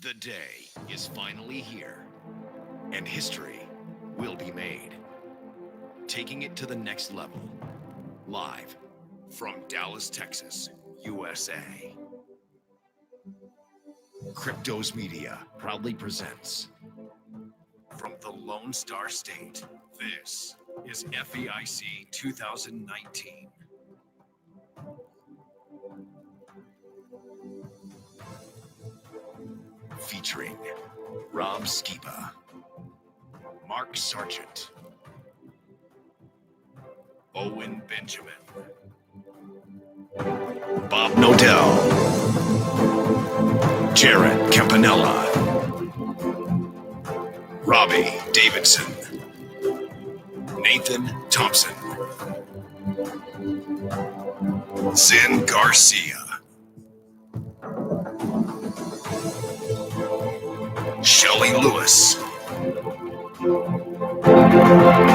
The day is finally here, and history will be made. Taking it to the next level, live from Dallas, Texas, USA. Cryptos Media proudly presents from the Lone Star State. This is FEIC 2019. Featuring Rob Skiba, Mark Sargent, Owen Benjamin, Bob Nodell, Jared Campanella, Robbie Davidson, Nathan Thompson, Zen Garcia, Shelley Lewis,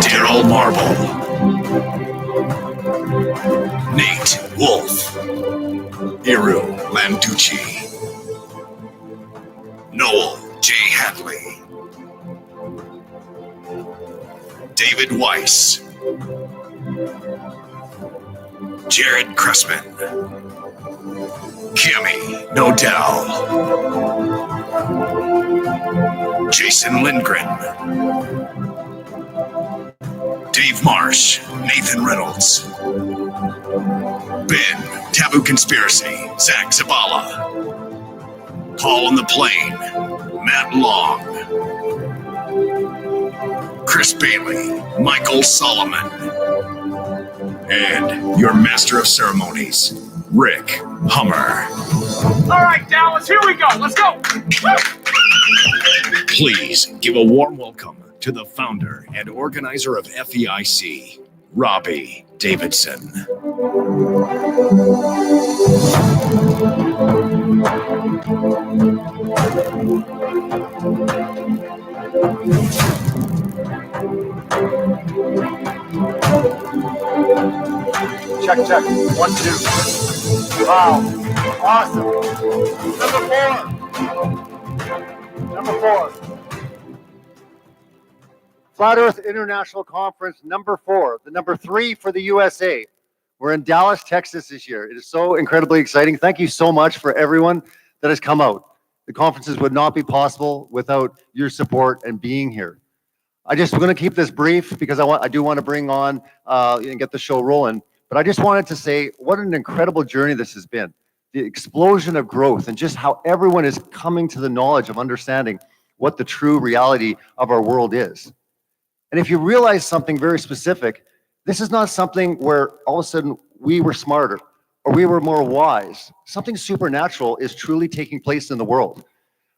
Daryl Marble, Nate Wolf, Iru Landucci, Noel J. Hadley, David Weiss, Jared Cressman, Kimmy Nodell, Jason Lindgren, Dave Marsh, Nathan Reynolds, Ben, Taboo Conspiracy, Zach Zabala, Paul on the Plane, Matt Long, Chris Bailey, Michael Solomon, and your Master of Ceremonies, Rick Hummer. All right, Dallas, here we go. Let's go. Woo! Please give a warm welcome to the founder and organizer of FEIC, Robbie Davidson. Check. 1, 2. Wow. Awesome. Number 4. Flat Earth International Conference, number 4. The number 3 for the USA. We're in Dallas, Texas this year. It is so incredibly exciting. Thank you so much for everyone that has come out. The conferences would not be possible without your support and being here. We're going to keep this brief because I do want to bring on and get the show rolling. But I just wanted to say what an incredible journey this has been. The explosion of growth and just how everyone is coming to the knowledge of understanding what the true reality of our world is. And if you realize something very specific, this is not something where all of a sudden we were smarter or we were more wise. Something supernatural is truly taking place in the world.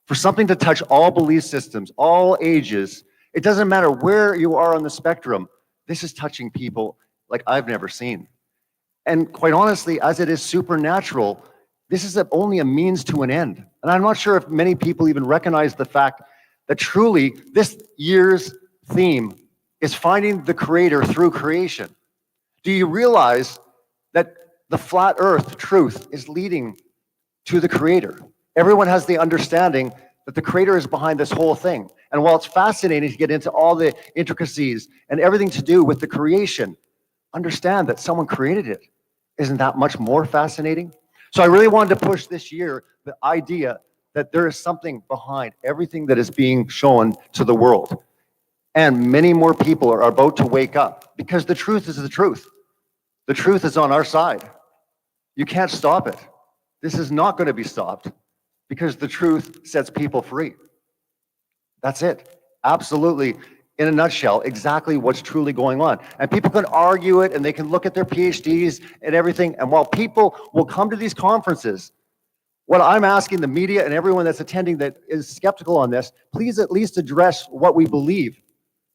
For something to touch all belief systems, all ages, it doesn't matter where you are on the spectrum, this is touching people like I've never seen. And quite honestly, as it is supernatural, this is only a means to an end. And I'm not sure if many people even recognize the fact that truly this year's theme is finding the creator through creation. Do you realize that the flat earth truth is leading to the creator? Everyone has the understanding that the creator is behind this whole thing. And while it's fascinating to get into all the intricacies and everything to do with the creation, understand that someone created it. Isn't that much more fascinating? So I really wanted to push this year the idea that there is something behind everything that is being shown to the world. And many more people are about to wake up because the truth is the truth. The truth is on our side. You can't stop it. This is not going to be stopped because the truth sets people free. That's it. Absolutely, in a nutshell, exactly what's truly going on. And people can argue it and they can look at their PhDs and everything. And while people will come to these conferences, what I'm asking the media and everyone that's attending that is skeptical on this, please at least address what we believe.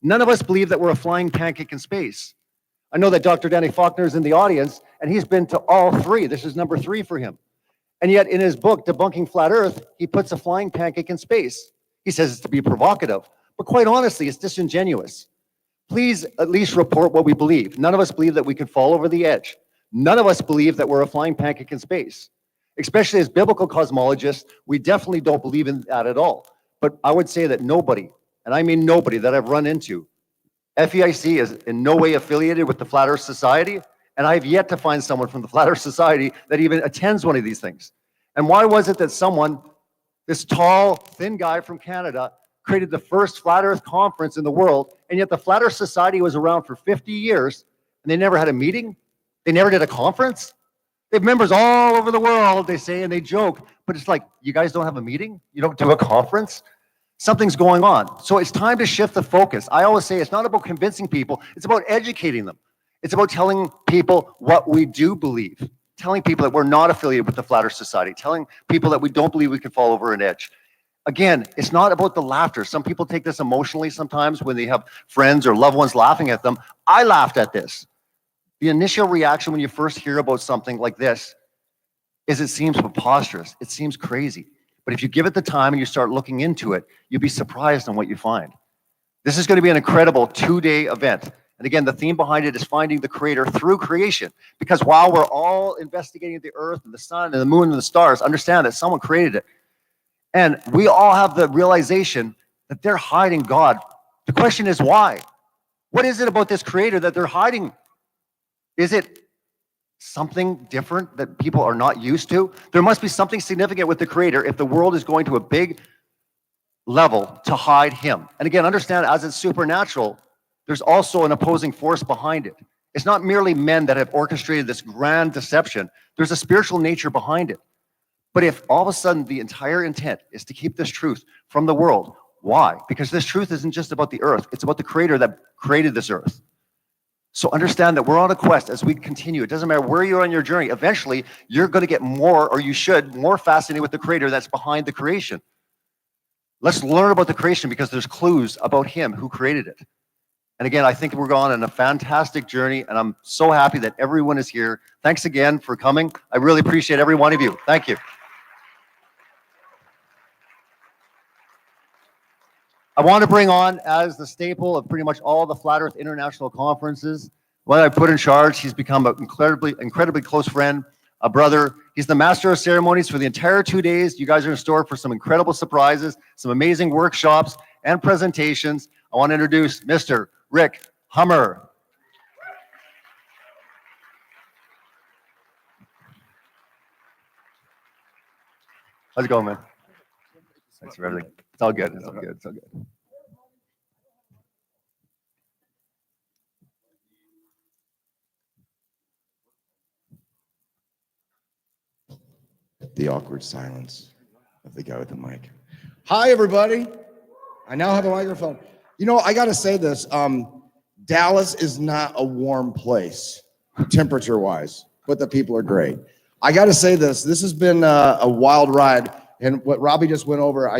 None of us believe that we're a flying pancake in space. I know that Dr. Danny Faulkner is in the audience and he's been to all 3. This is number 3 for him. And yet in his book, Debunking Flat Earth, he puts a flying pancake in space. He says it's to be provocative, but quite honestly, it's disingenuous. Please at least report what we believe. None of us believe that we can fall over the edge. None of us believe that we're a flying pancake in space. Especially as biblical cosmologists, we definitely don't believe in that at all. But I would say that nobody, and I mean nobody that I've run into, FEIC is in no way affiliated with the Flat Earth Society, and I've yet to find someone from the Flat Earth Society that even attends one of these things. And why was it that someone, this tall, thin guy from Canada, created the first Flat Earth conference in the world, and yet the Flat Earth Society was around for 50 years, and they never had a meeting? They never did a conference? They have members all over the world, they say, and they joke, but it's like, you guys don't have a meeting? You don't do a conference? Something's going on. So it's time to shift the focus. I always say it's not about convincing people, it's about educating them. It's about telling people what we do believe, telling people that we're not affiliated with the Flat Earth Society, telling people that we don't believe we can fall over an edge. Again, it's not about the laughter. Some people take this emotionally sometimes when they have friends or loved ones laughing at them. I laughed at this. The initial reaction when you first hear about something like this is it seems preposterous. It seems crazy. But if you give it the time and you start looking into it, you'll be surprised on what you find. This is going to be an incredible 2-day event. And again, the theme behind it is finding the creator through creation. Because while we're all investigating the earth and the sun and the moon and the stars, understand that someone created it. And we all have the realization that they're hiding God. The question is why? What is it about this creator that they're hiding? Is it something different that people are not used to? There must be something significant with the creator if the world is going to a big level to hide him. And again, understand, as it's supernatural, there's also an opposing force behind it. It's not merely men that have orchestrated this grand deception. There's a spiritual nature behind it. But if all of a sudden the entire intent is to keep this truth from the world, why? Because this truth isn't just about the earth. It's about the creator that created this earth. So understand that we're on a quest as we continue. It doesn't matter where you're on your journey. Eventually, you're going to get more, or you should, more fascinated with the creator that's behind the creation. Let's learn about the creation because there's clues about him who created it. And again, I think we're going on a fantastic journey, and I'm so happy that everyone is here. Thanks again for coming. I really appreciate every one of you. Thank you. I want to bring on, as the staple of pretty much all the Flat Earth International conferences, when I put in charge, he's become an incredibly close friend, a brother. He's the master of ceremonies for the entire 2 days. You guys are in store for some incredible surprises, some amazing workshops and presentations. I want to introduce Mr. Rick Hummer. How's it going, man? Thanks for everything. It's all good. It's all good. It's all good. The awkward silence of the guy with the mic. Hi, everybody. I now have a microphone. You know, I got to say this. Dallas is not a warm place, temperature-wise, but the people are great. I got to say this. This has been a wild ride. And what Robbie just went over,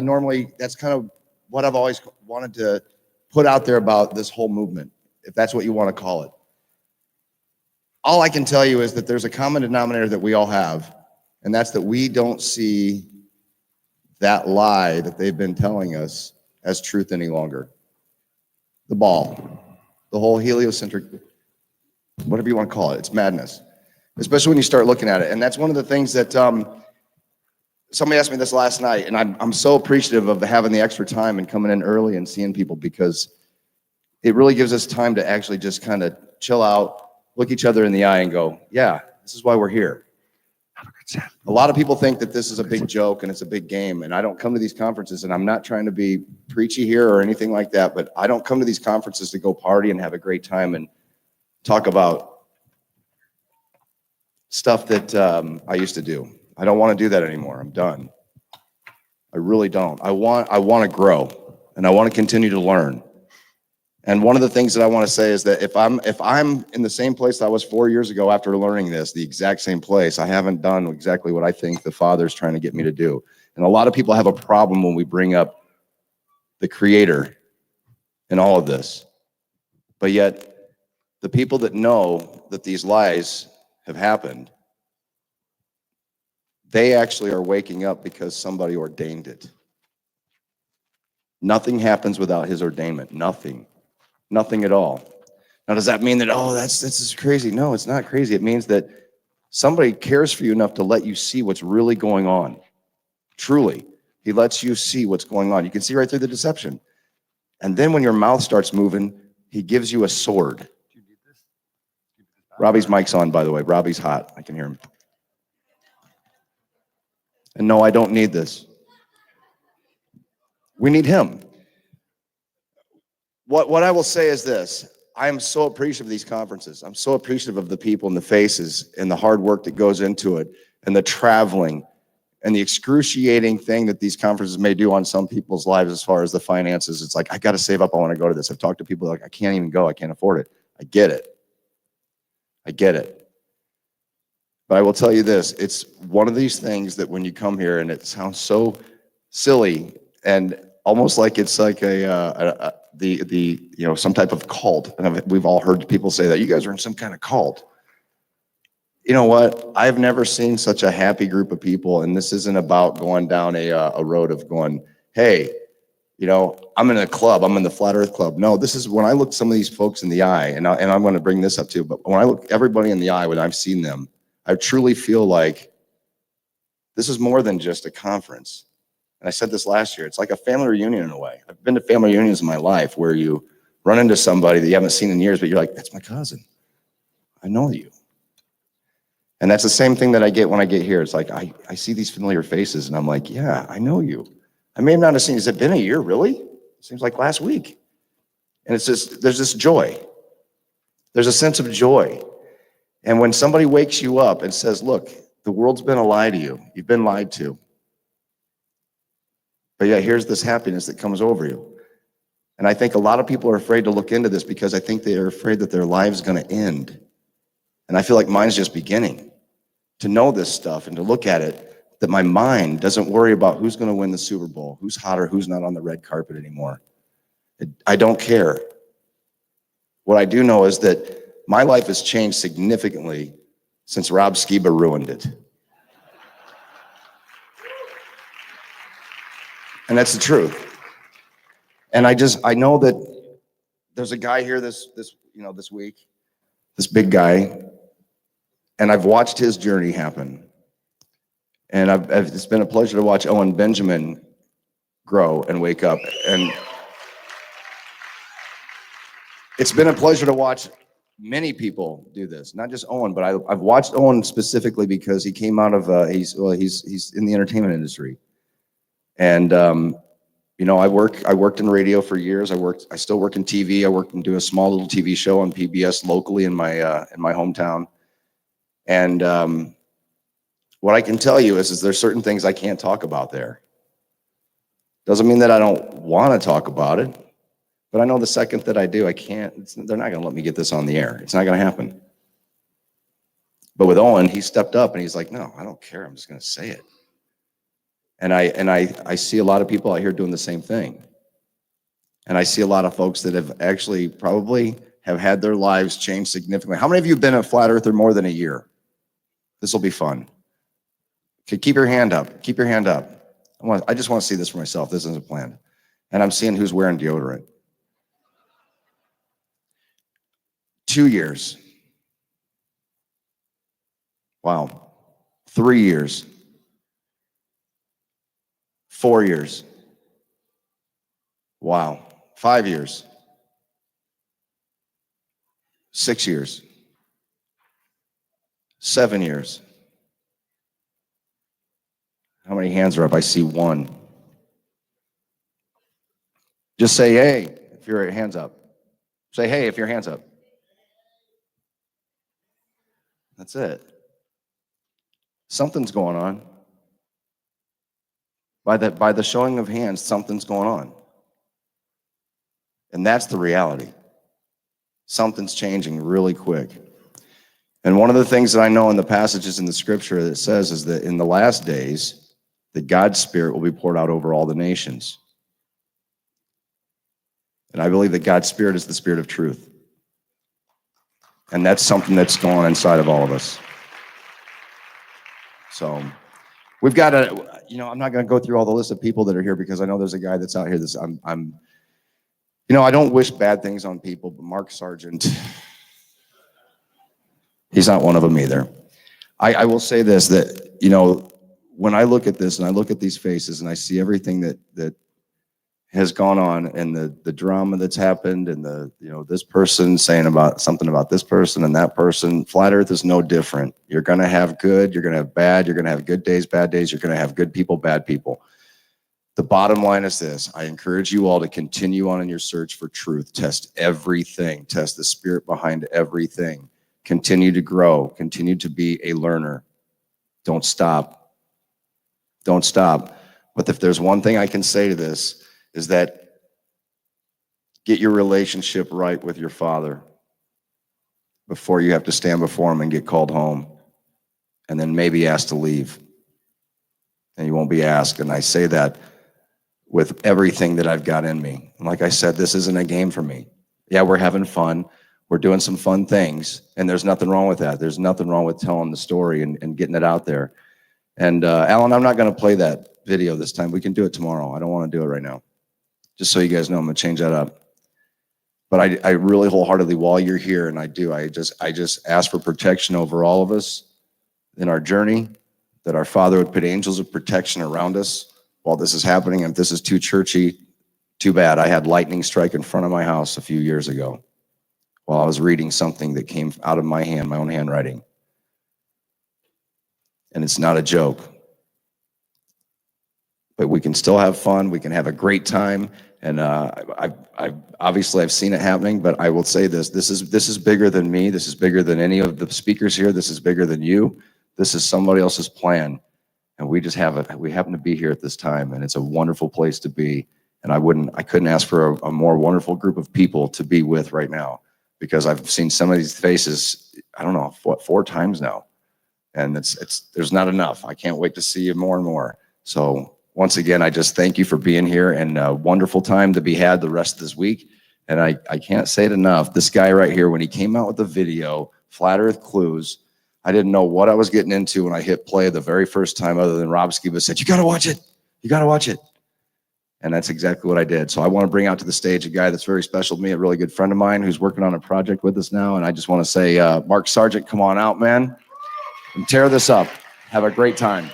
that's kind of what I've always wanted to put out there about this whole movement, if that's what you want to call it. All I can tell you is that there's a common denominator that we all have, and that's that we don't see that lie that they've been telling us as truth any longer. The ball, the whole heliocentric, whatever you want to call it, it's madness, especially when you start looking at it. And that's one of the things that somebody asked me this last night, and I'm so appreciative of having the extra time and coming in early and seeing people, because it really gives us time to actually just kind of chill out, look each other in the eye and go, yeah, this is why we're here. A lot of people think that this is a big joke and it's a big game, and I don't come to these conferences, and I'm not trying to be preachy here or anything like that, but I don't come to these conferences to go party and have a great time and talk about stuff that I used to do. I don't want to do that anymore. I'm done. I really don't. I want to grow, and I want to continue to learn. And one of the things that I want to say is that if I'm in the same place I was 4 years ago after learning this, the exact same place, I haven't done exactly what I think the Father's trying to get me to do. And a lot of people have a problem when we bring up the Creator in all of this. But yet, the people that know that these lies have happened, they actually are waking up because somebody ordained it. Nothing happens without his ordainment. Nothing. Nothing at all. Now, does that mean that, oh, this is crazy? No, it's not crazy. It means that Somebody cares for you enough to let you see what's really going on. Truly, he lets you see what's going on. You can see right through the deception. And then when your mouth starts moving, he gives you a sword. Robbie's mic's on, by the way. Robbie's hot. I can hear him. And no, I don't need this. We need him. What I will say is this. I am so appreciative of these conferences. I'm so appreciative of the people and the faces and the hard work that goes into it and the traveling and the excruciating thing that these conferences may do on some people's lives as far as the finances. It's like, I got to save up. I want to go to this. I've talked to people like, I can't even go. I can't afford it. I get it. I get it. But I will tell you this. It's one of these things that when you come here, and it sounds so silly and almost like it's like some type of cult. And we've all heard people say that you guys are in some kind of cult. You know what? I've never seen such a happy group of people, and this isn't about going down a road of going, hey, I'm in a club. I'm in the Flat Earth Club. No, this is when I look some of these folks in the eye, and I'm going to bring this up too, but when I look everybody in the eye when I've seen them, I truly feel like this is more than just a conference. And I said this last year. It's like a family reunion in a way. I've been to family reunions in my life where you run into somebody that you haven't seen in years, but you're like, that's my cousin. I know you. And that's the same thing that I get when I get here. It's like, I see these familiar faces and I'm like, yeah, I know you. I may not have seen, has it been a year, really? It seems like last week. And it's just, there's this joy. There's a sense of joy. And when somebody wakes you up and says, look, the world's been a lie to you. You've been lied to. But yeah, here's this happiness that comes over you. And I think a lot of people are afraid to look into this because I think they are afraid that their life's going to end. And I feel like mine's just beginning. To know this stuff and to look at it, that my mind doesn't worry about who's going to win the Super Bowl, who's hotter, who's not on the red carpet anymore. I don't care. What I do know is that my life has changed significantly since Rob Skiba ruined it. And that's the truth. And I know that there's a guy here this week, this big guy, and I've watched his journey happen. And it's been a pleasure to watch Owen Benjamin grow and wake up. And it's been a pleasure to watch many people do this, not just Owen, but I've watched Owen specifically because he came out of, he's in the entertainment industry. And, I worked in radio for years. I still work in TV. I work and do a small little TV show on PBS locally in my hometown. And what I can tell you is there's certain things I can't talk about there. Doesn't mean that I don't want to talk about it, but I know the second that I do, I can't. They're not going to let me get this on the air. It's not going to happen. But with Owen, he stepped up and he's like, no, I don't care. I'm just going to say it. And I see a lot of people out here doing the same thing. And I see a lot of folks that have actually probably have had their lives changed significantly. How many of you have been a Flat Earther more than a year? This will be fun. Okay, keep your hand up. Keep your hand up. I just want to see this for myself. This isn't planned. And I'm seeing who's wearing deodorant. 2 years. Wow. 3 years. 4 years. Wow. 5 years. 6 years. 7 years. How many hands are up? I see one. Just say, hey, if your hands up. Say, hey, if your hands up. That's it. Something's going on. By the showing of hands, something's going on. And that's the reality. Something's changing really quick. And one of the things that I know in the passages in the scripture that says is that in the last days, that God's Spirit will be poured out over all the nations. And I believe that God's Spirit is the Spirit of truth. And that's something that's going on inside of all of us. So we've got to, I'm not going to go through all the list of people that are here because I know there's a guy that's out here that's, I don't wish bad things on people, but Mark Sargent, he's not one of them either. I will say this, that, you know, when I look at this and I look at these faces and I see everything that has gone on and the drama that's happened and this person saying about something about this person and that person, Flat Earth is no different. You're going to have good, you're going to have bad, you're going to have good days, bad days, you're going to have good people, bad people. The bottom line is this: I encourage you all to continue on in your search for truth. Test everything, test the spirit behind everything. Continue to grow, continue to be a learner. Don't stop. Don't stop. But if there's one thing I can say to this, is that get your relationship right with your Father before you have to stand before him and get called home, and then maybe asked to leave. And you won't be asked. And I say that with everything that I've got in me. And like I said, this isn't a game for me. Yeah, we're having fun. We're doing some fun things, and there's nothing wrong with that. There's nothing wrong with telling the story and getting it out there. And Alan, I'm not going to play that video this time. We can do it tomorrow. I don't want to do it right now. Just so you guys know, I'm going to change that up. But I really wholeheartedly, while you're here, and I just ask for protection over all of us in our journey, that our Father would put angels of protection around us while this is happening. And if this is too churchy, too bad. I had lightning strike in front of my house a few years ago while I was reading something that came out of my hand, my own handwriting. And it's not a joke. But we can still have fun. We can have a great time. And I've seen it happening, but I will say this is bigger than me. This is bigger than any of the speakers here. This is bigger than you. This is somebody else's plan. And we happen to be here at this time, and it's a wonderful place to be. And I couldn't ask for a more wonderful group of people to be with right now, because I've seen some of these faces, I don't know, 4 times now. And there's not enough. I can't wait to see you more and more. So once again, I just thank you for being here, and a wonderful time to be had the rest of this week. And I can't say it enough. This guy right here, when he came out with the video, Flat Earth Clues, I didn't know what I was getting into when I hit play the very first time, other than Rob Skiba said, "You got to watch it. You got to watch it." And that's exactly what I did. So I want to bring out to the stage a guy that's very special to me, a really good friend of mine who's working on a project with us now. And I just want to say, Mark Sargent, come on out, man, and tear this up. Have a great time.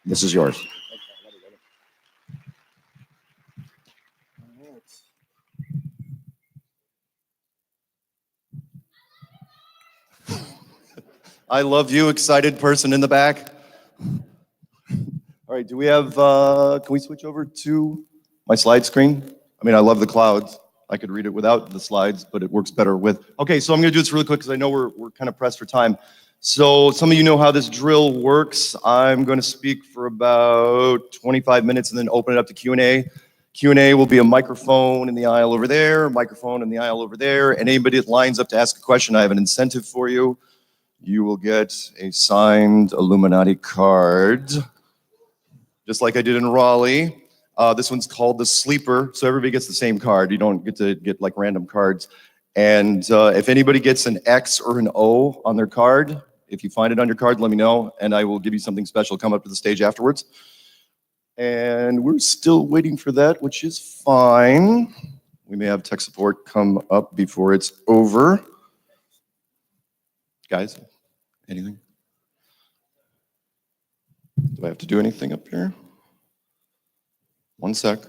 This is yours. I love you, excited person in the back. All right, do we have, can we switch over to my slide screen? I mean, I love the clouds. I could read it without the slides, but it works better with. Okay, so I'm gonna do this really quick because I know we're kind of pressed for time. So some of you know how this drill works. I'm gonna speak for about 25 minutes and then open it up to Q&A. Q&A will be a microphone in the aisle over there, a microphone in the aisle over there, and anybody that lines up to ask a question, I have an incentive for you. You will get a signed Illuminati card, just like I did in Raleigh. This one's called the Sleeper, so everybody gets the same card. You don't get to get like random cards. And if anybody gets an X or an O on their card, if you find it on your card, let me know, and I will give you something special. Come up to the stage afterwards. And we're still waiting for that, which is fine. We may have tech support come up before it's over. Guys, anything? Do I have to do anything up here? One sec.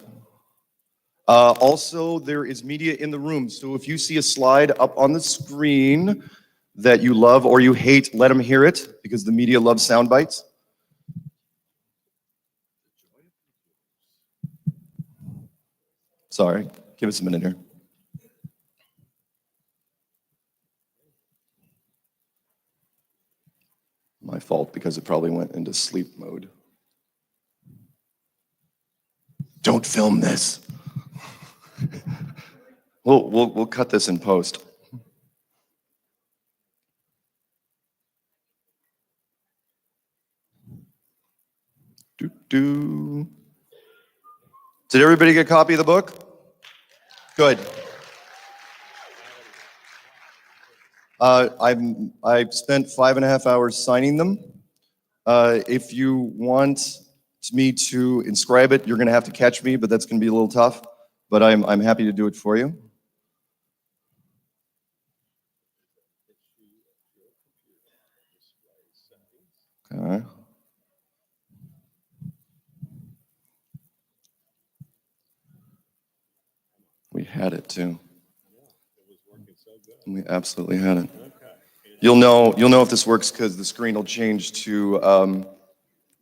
Also, there is media in the room. So if you see a slide up on the screen that you love or you hate, let them hear it, because the media loves sound bites. Sorry, give us a minute here. My fault, because it probably went into sleep mode. Don't film this. We'll cut this in post. Did everybody get a copy of the book? Good. I've spent 5.5 hours signing them. If you want me to inscribe it, you're going to have to catch me, but that's going to be a little tough. But I'm happy to do it for you. Okay. We had it too. We absolutely had it. You'll know if this works because the screen will change to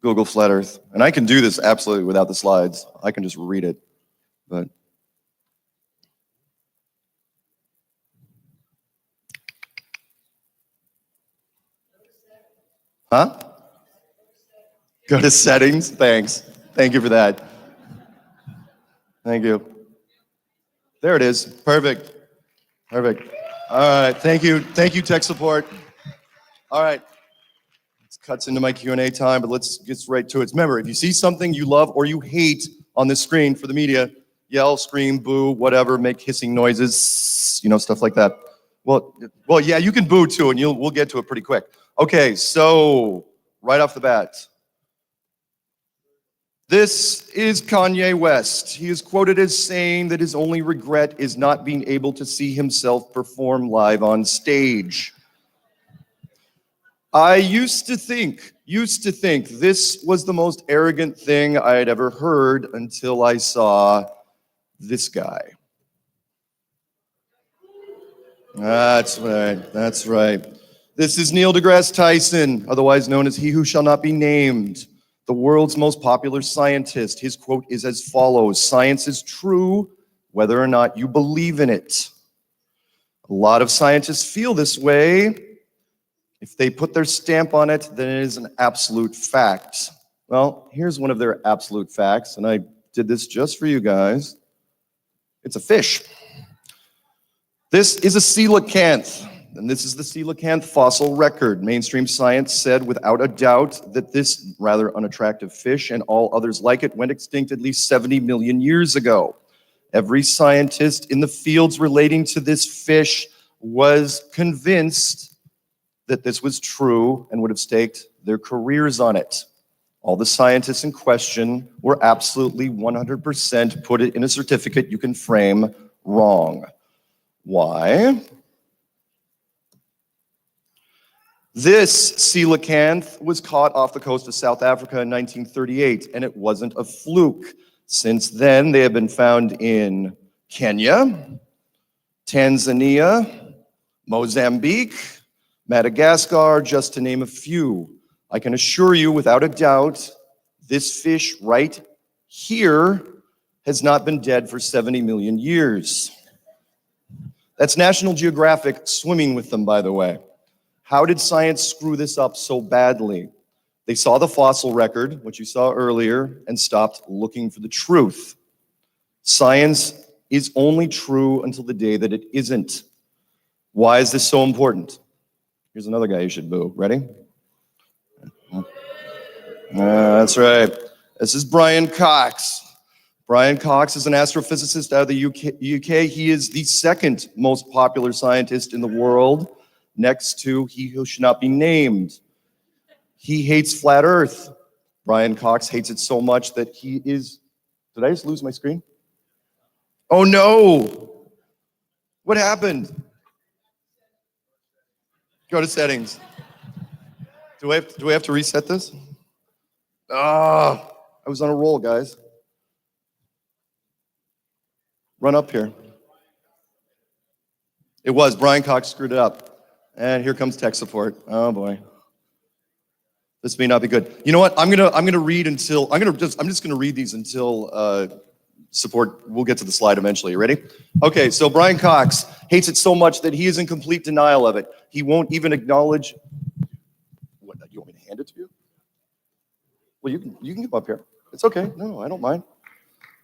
Google Flat Earth. And I can do this absolutely without the slides. I can just read it. But huh? Go to settings. Thanks. Thank you for that. Thank you. There it is. Perfect. Perfect. All right. Thank you. Thank you, tech support. All right. This cuts into my Q&A time, but let's get right to it. Remember, if you see something you love or you hate on the screen for the media, yell, scream, boo, whatever, make hissing noises, stuff like that. Well, yeah, you can boo too, and we'll get to it pretty quick. Okay, so right off the bat, this is Kanye West. He is quoted as saying that his only regret is not being able to see himself perform live on stage. I used to think this was the most arrogant thing I had ever heard until I saw this guy. That's right. This is Neil deGrasse Tyson, otherwise known as He Who Shall Not Be Named, the world's most popular scientist. His quote is as follows: "Science is true, whether or not you believe in it." A lot of scientists feel this way. If they put their stamp on it, then it is an absolute fact. Well, here's one of their absolute facts, and I did this just for you guys. It's a fish. This is a coelacanth, and this is the coelacanth fossil record. Mainstream science said without a doubt that this rather unattractive fish and all others like it went extinct at least 70 million years ago. Every scientist in the fields relating to this fish was convinced that this was true and would have staked their careers on it. All the scientists in question were absolutely 100% put it in a certificate you can frame wrong. Why? This coelacanth was caught off the coast of South Africa in 1938, and it wasn't a fluke. Since then, they have been found in Kenya, Tanzania, Mozambique, Madagascar, just to name a few. I can assure you without a doubt, this fish right here has not been dead for 70 million years. That's National Geographic swimming with them, by the way. How did science screw this up so badly? They saw the fossil record, which you saw earlier, and stopped looking for the truth. Science is only true until the day that it isn't. Why is this so important? Here's another guy you should boo. Ready? That's right. This is Brian Cox. Brian Cox is an astrophysicist out of the UK. He is the second most popular scientist in the world, next to He Who Should Not Be Named. He hates flat Earth. Brian Cox hates it so much that he is... Did I just lose my screen? Oh no! What happened? Go to settings. Do I have to reset this? I was on a roll, guys. Run up here. It was Brian Cox screwed it up. And here comes tech support. Oh boy. This may not be good. You know what? I'm gonna read until I'm just gonna read these until support. We'll get to the slide eventually. You ready? Okay, so Brian Cox hates it so much that he is in complete denial of it. He won't even acknowledge. What? You want me to hand it to you? Well, you can come up here. It's okay. No, I don't mind.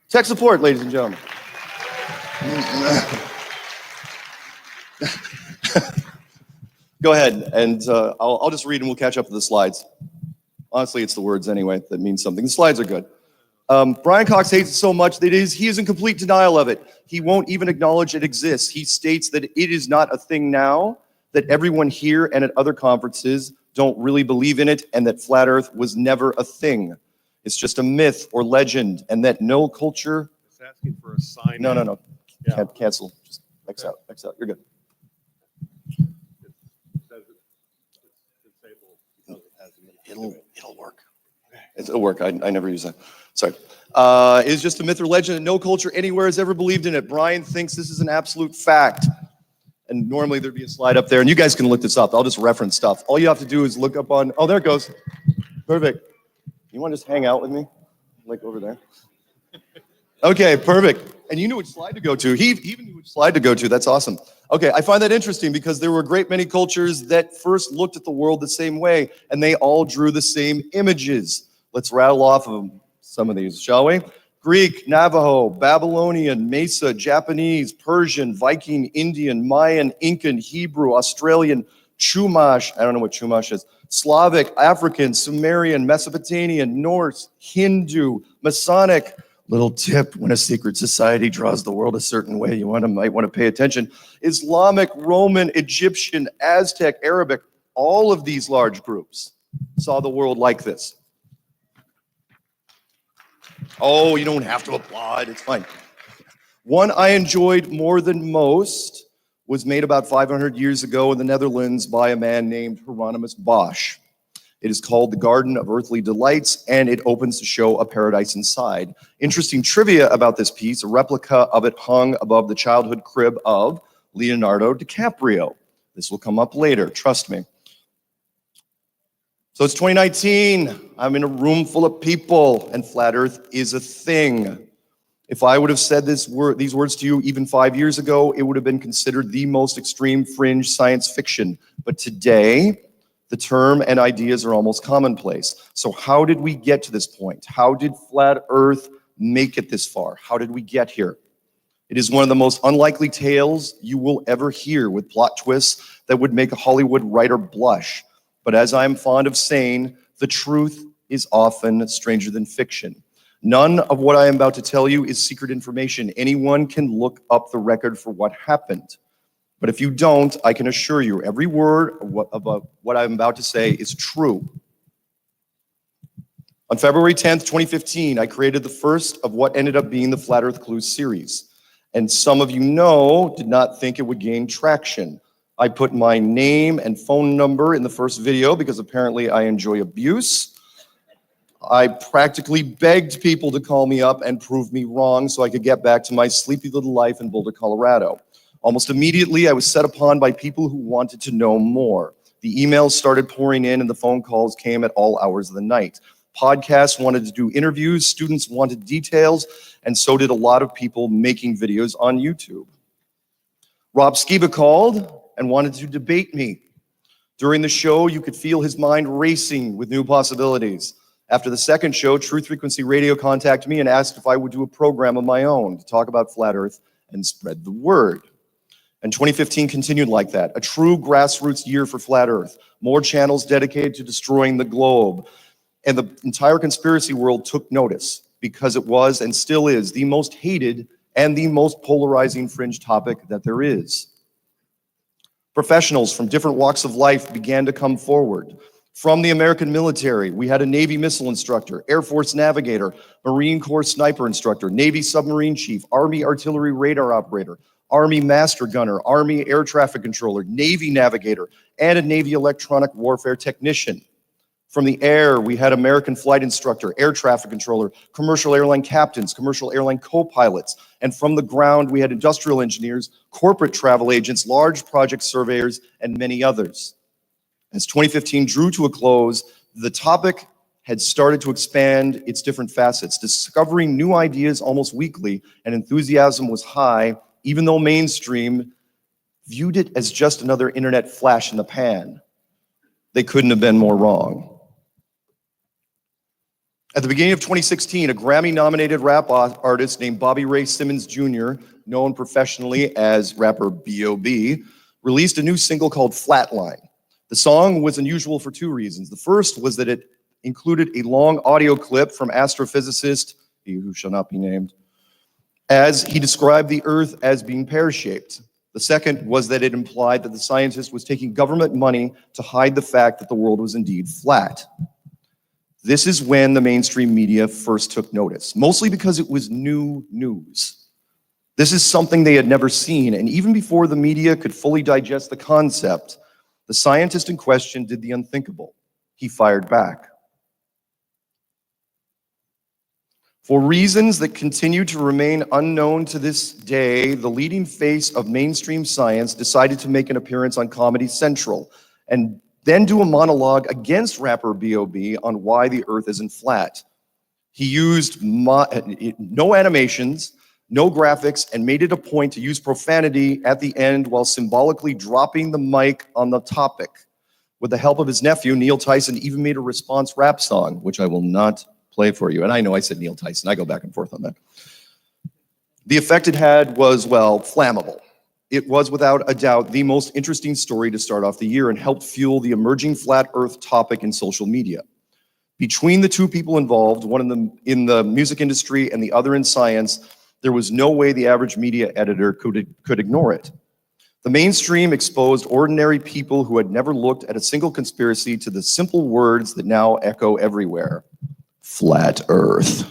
Tech support, ladies and gentlemen. Go ahead, and I'll just read and we'll catch up to the slides. Honestly, it's the words anyway that mean something. The slides are good. Brian Cox hates it so much that he is in complete denial of it. He won't even acknowledge it exists. He states that it is not a thing now, that everyone here and at other conferences don't really believe in it, and that flat Earth was never a thing. It's just a myth or legend, and that no culture... It's asking for a sign. No. Yeah. Cancel. Just X out. You're good. It It'll work. It'll work. I never use that. Sorry. Is just a myth or legend, and no culture anywhere has ever believed in it. Brian thinks this is an absolute fact. And normally there'd be a slide up there, and you guys can look this up. I'll just reference stuff. All you have to do is look up on, oh, there it goes. Perfect. You want to just hang out with me? Like over there? Okay, perfect. And you knew which slide to go to. He even knew which slide to go to. That's awesome. Okay, I find that interesting because there were a great many cultures that first looked at the world the same way, and they all drew the same images. Let's rattle off of some of these, shall we? Greek, Navajo, Babylonian, Mesa, Japanese, Persian, Viking, Indian, Mayan, Incan, Hebrew, Australian, Chumash, I don't know what Chumash is, Slavic, African, Sumerian, Mesopotamian, Norse, Hindu, Masonic. Little tip, when a secret society draws the world a certain way, you might want to pay attention. Islamic, Roman, Egyptian, Aztec, Arabic, all of these large groups saw the world like this. Oh, you don't have to applaud, it's fine. One I enjoyed more than most was made about 500 years ago in the Netherlands by a man named Hieronymus Bosch. It is called The Garden of Earthly Delights, and it opens to show a paradise inside. Interesting trivia about this piece, a replica of it hung above the childhood crib of Leonardo DiCaprio. This will come up later, trust me. So it's 2019, I'm in a room full of people, and flat Earth is a thing. If I would have said these words to you even 5 years ago, it would have been considered the most extreme fringe science fiction. But today, the term and ideas are almost commonplace. So how did we get to this point? How did flat Earth make it this far? How did we get here? It is one of the most unlikely tales you will ever hear, with plot twists that would make a Hollywood writer blush. But as I'm fond of saying, the truth is often stranger than fiction. None of what I am about to tell you is secret information. Anyone can look up the record for what happened. But if you don't, I can assure you every word about what I'm about to say is true. On February 10th, 2015, I created the first of what ended up being the Flat Earth Clues series. And some of you did not think it would gain traction. I put my name and phone number in the first video because apparently I enjoy abuse. I practically begged people to call me up and prove me wrong so I could get back to my sleepy little life in Boulder, Colorado. Almost immediately, I was set upon by people who wanted to know more. The emails started pouring in and the phone calls came at all hours of the night. Podcasts wanted to do interviews, students wanted details, and so did a lot of people making videos on YouTube. Rob Skiba called and wanted to debate me. During the show, you could feel his mind racing with new possibilities. After the second show, Truth Frequency Radio contacted me and asked if I would do a program of my own to talk about flat Earth and spread the word. And 2015 continued like that, a true grassroots year for flat Earth, more channels dedicated to destroying the globe. And the entire conspiracy world took notice because it was and still is the most hated and the most polarizing fringe topic that there is. Professionals from different walks of life began to come forward. From the American military, we had a Navy missile instructor, Air Force navigator, Marine Corps sniper instructor, Navy submarine chief, Army artillery radar operator, Army master gunner, Army air traffic controller, Navy navigator, and a Navy electronic warfare technician. From the air, we had American flight instructor, air traffic controller, commercial airline captains, commercial airline co-pilots. And from the ground, we had industrial engineers, corporate travel agents, large project surveyors, and many others. As 2015 drew to a close, the topic had started to expand its different facets, discovering new ideas almost weekly, and enthusiasm was high, even though mainstream viewed it as just another internet flash in the pan. They couldn't have been more wrong. At the beginning of 2016, a Grammy-nominated rap artist named Bobby Ray Simmons Jr., known professionally as rapper B.O.B., released a new single called Flatline. The song was unusual for two reasons. The first was that it included a long audio clip from astrophysicist, he who shall not be named, as he described the Earth as being pear-shaped. The second was that it implied that the scientist was taking government money to hide the fact that the world was indeed flat. This is when the mainstream media first took notice, mostly because it was new news. This is something they had never seen, and even before the media could fully digest the concept, The scientist in question did the unthinkable. He fired back. For reasons that continue to remain unknown to this day, the leading face of mainstream science decided to make an appearance on Comedy Central and then do a monologue against rapper B.O.B. on why the Earth isn't flat. He used no animations, no graphics, and made it a point to use profanity at the end while symbolically dropping the mic on the topic. With the help of his nephew, Neil Tyson even made a response rap song, which I will not play for you. And I know I said Neil Tyson. I go back and forth on that. The effect it had was, well, flammable. It was without a doubt the most interesting story to start off the year and helped fuel the emerging flat earth topic in social media. Between the two people involved, one in the music industry and the other in science, there was no way the average media editor could ignore it. The mainstream exposed ordinary people who had never looked at a single conspiracy to the simple words that now echo everywhere. Flat Earth.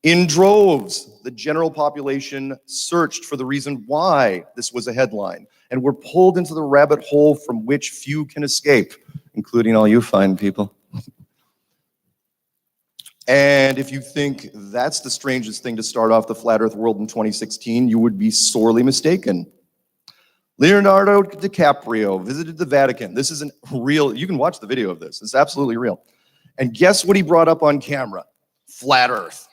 In droves, the general population searched for the reason why this was a headline and were pulled into the rabbit hole from which few can escape, including all you fine people. And if you think that's the strangest thing to start off the Flat Earth world in 2016, you would be sorely mistaken. Leonardo DiCaprio visited the Vatican. This isn't real. You can watch the video of this. It's absolutely real. And guess what he brought up on camera? Flat Earth.